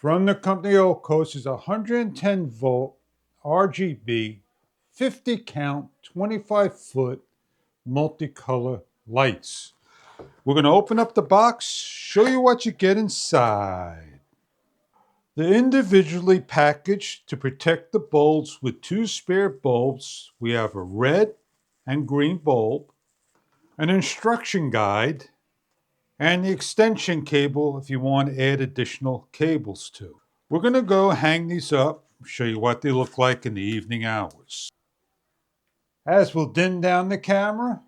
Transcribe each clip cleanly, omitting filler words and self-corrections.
From the company A-OKHOSE is 110 volt RGB 50 count 25 foot multicolor lights. We're going to open up the box, show you what you get inside. They're individually packaged to protect the bulbs with 2 spare bulbs. We have a red and green bulb, an instruction guide, and the extension cable if you want to add additional cables to. We're going to go hang these up, show you what they look like in the evening hours. As we'll dim down the camera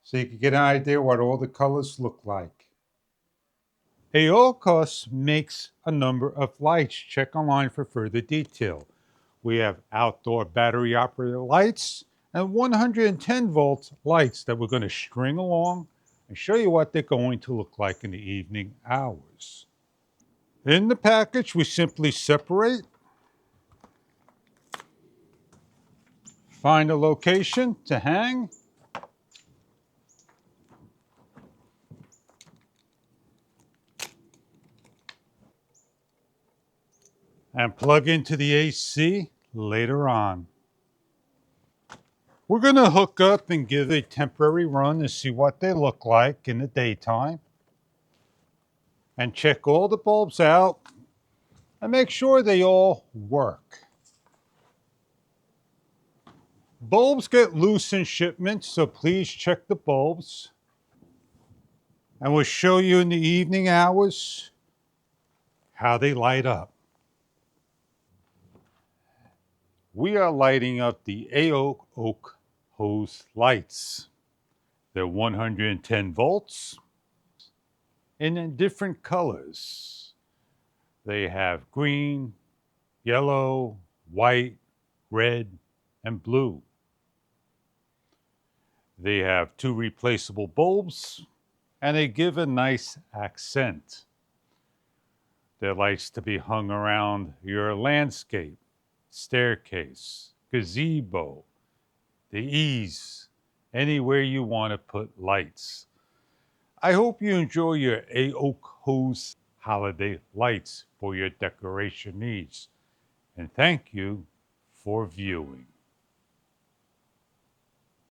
so you can get an idea what all the colors look like. A-OKHOSE makes a number of lights. Check online for further detail. We have outdoor battery operated lights and 110 volt lights that we're going to string along and show you what they're going to look like in the evening hours. In the package, we simply separate, find a location to hang, and plug into the AC later on. We're going to hook up and give a temporary run to see what they look like in the daytime and check all the bulbs out and make sure they all work. Bulbs get loose in shipment, so please check the bulbs. And we'll show you in the evening hours how they light up. We are lighting up the A-OKHOSE lights. They're 110 volts and in different colors. They have green, yellow, white, red, and blue. They have 2 replaceable bulbs and they give a nice accent. They're lights to be hung around your landscape, staircase, gazebo, the eaves, anywhere you want to put lights. I hope you enjoy your A-OKHOSE holiday lights for your decoration needs. And thank you for viewing.